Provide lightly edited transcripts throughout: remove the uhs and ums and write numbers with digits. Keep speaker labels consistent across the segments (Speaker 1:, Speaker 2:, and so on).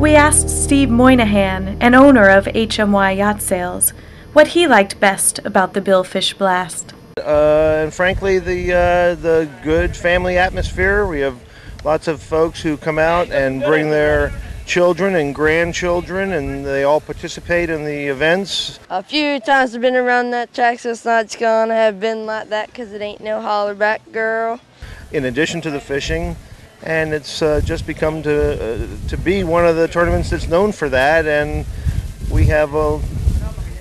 Speaker 1: We asked Steve Moynihan, an owner of HMY Yacht Sales, what he liked best about the Billfish Blast.
Speaker 2: And frankly, the good family atmosphere. We have lots of folks who come out and bring their children and grandchildren, and they all participate in the events.
Speaker 3: A few times I've been around that track, so it's not gonna have been like that because it ain't no hollerback girl.
Speaker 2: In addition to the fishing, and it's just become to be one of the tournaments that's known for that, and we have a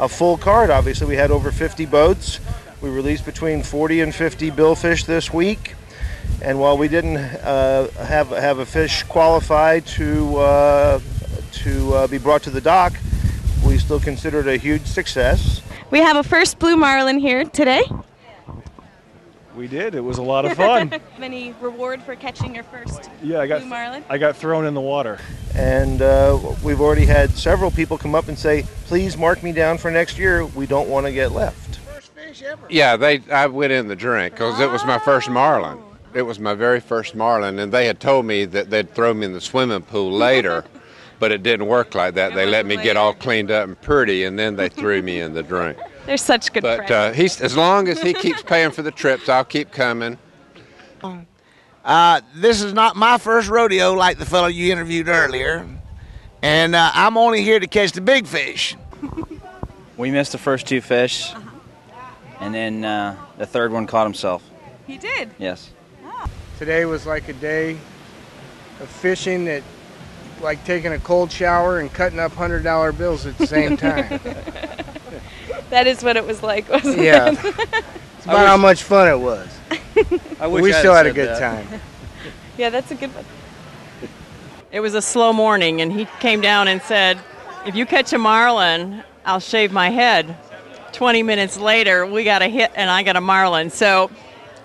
Speaker 2: full card. Obviously, we had over 50 boats. We released between 40 and 50 billfish this week, and while we didn't have a fish qualify to be brought to the dock, we still consider it a huge success.
Speaker 1: We have a first blue marlin here today.
Speaker 4: We did. It was a lot of fun.
Speaker 1: Any reward for catching your first
Speaker 4: blue
Speaker 1: marlin?
Speaker 4: I got thrown in the water.
Speaker 2: And we've already had several people come up and say, please mark me down for next year. We don't want to get left.
Speaker 5: Yeah, I went in the drink because it was my first marlin. It was my very first marlin, and they had told me that they'd throw me in the swimming pool later, but it didn't work like that. They let me get all cleaned up and pretty, and then they threw me in the drink.
Speaker 1: They're such good friends.
Speaker 5: But as long as he keeps paying for the trips, I'll keep coming.
Speaker 6: This is not my first rodeo like the fellow you interviewed earlier, and I'm only here to catch the big fish.
Speaker 7: We missed the first two fish, and then the third one caught himself.
Speaker 1: He did?
Speaker 7: Yes.
Speaker 1: Oh.
Speaker 8: Today was like a day of fishing that, like taking a cold shower and cutting up $100 bills at the same time.
Speaker 1: That is what it was like, wasn't it?
Speaker 8: Yeah. It's about how much fun it was. We still had a good time.
Speaker 1: Yeah, that's a good one.
Speaker 9: It was a slow morning, and he came down and said, if you catch a marlin, I'll shave my head. 20 minutes later, we got a hit, and I got a marlin. So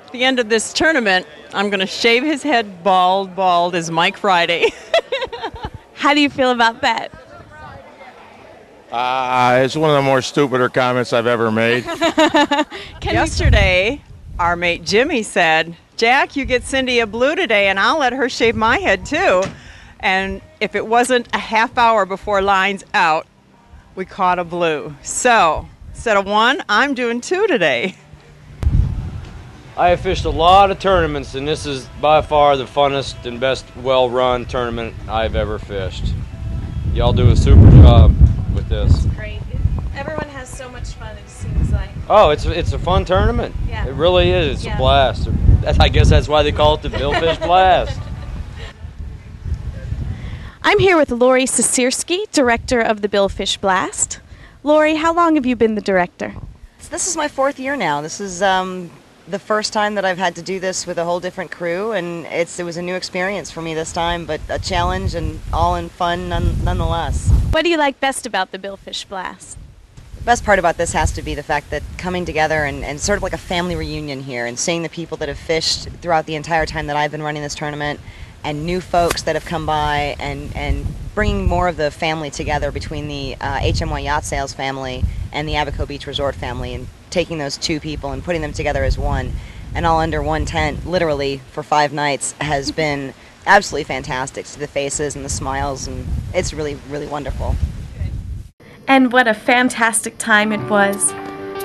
Speaker 9: at the end of this tournament, I'm going to shave his head bald as Mike Friday.
Speaker 1: How do you feel about that?
Speaker 10: It's one of the more stupider comments I've ever made.
Speaker 9: Yesterday, our mate Jimmy said, Jack, you get Cindy a blue today, and I'll let her shave my head too. And if it wasn't a half hour before line's out, we caught a blue. So instead of one, I'm doing two today.
Speaker 11: I have fished a lot of tournaments, and this is by far the funnest and best well-run tournament I've ever fished. Y'all do a super job with this.
Speaker 1: It's great. Everyone has so much fun, it seems like.
Speaker 11: Oh, it's a fun tournament.
Speaker 1: Yeah.
Speaker 11: It really is. It's a blast. I guess that's why they call it the Billfish Blast.
Speaker 1: I'm here with Lori Sosierski, director of the Billfish Blast. Lori, how long have you been the director?
Speaker 12: So this is my 4th year now. This is the first time that I've had to do this with a whole different crew, and it was a new experience for me this time, but a challenge and all in fun nonetheless.
Speaker 1: What do you like best about the Billfish Blast?
Speaker 12: The best part about this has to be the fact that coming together and sort of like a family reunion here, and seeing the people that have fished throughout the entire time that I've been running this tournament, and new folks that have come by, and bringing more of the family together between the HMY Yacht Sales family and the Abaco Beach Resort family, and taking those two people and putting them together as one, and all under one tent, literally for 5 nights, has been absolutely fantastic. To the faces and the smiles, and it's really, really wonderful.
Speaker 1: And what a fantastic time it was.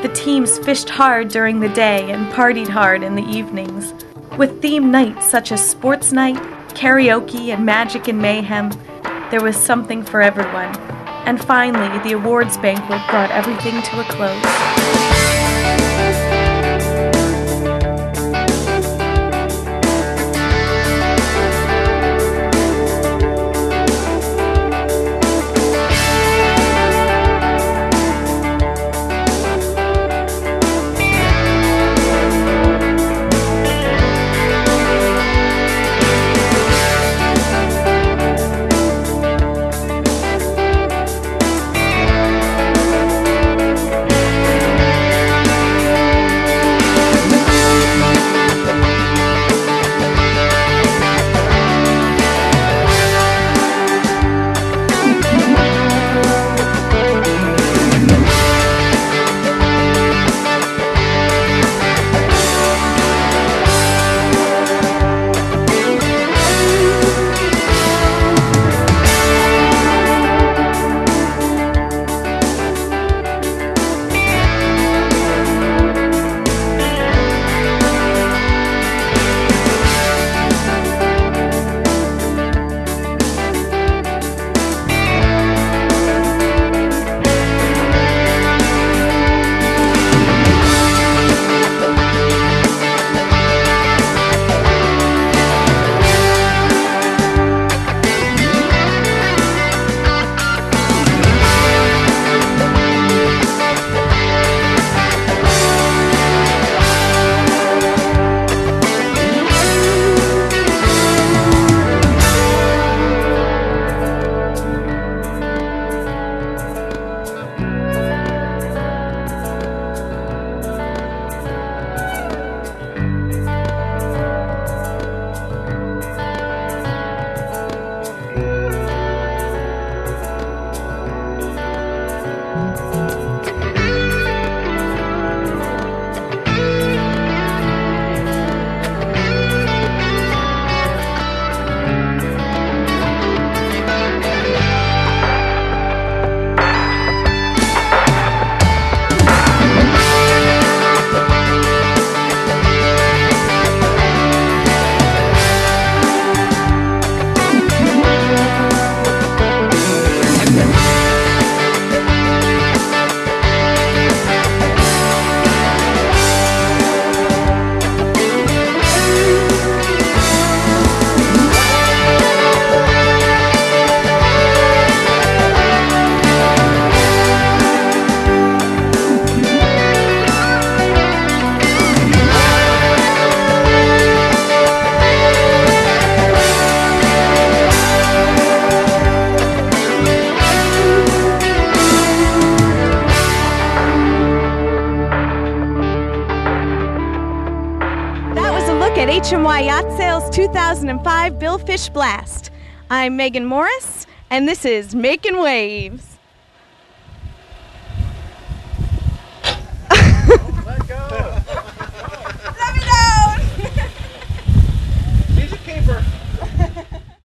Speaker 1: The teams fished hard during the day and partied hard in the evenings. With theme nights such as sports night, karaoke, and magic and mayhem, there was something for everyone. And finally, the awards banquet brought everything to a close. HMY Yacht Sales 2005 Billfish Blast. I'm Megan Morris, and this is Making Waves.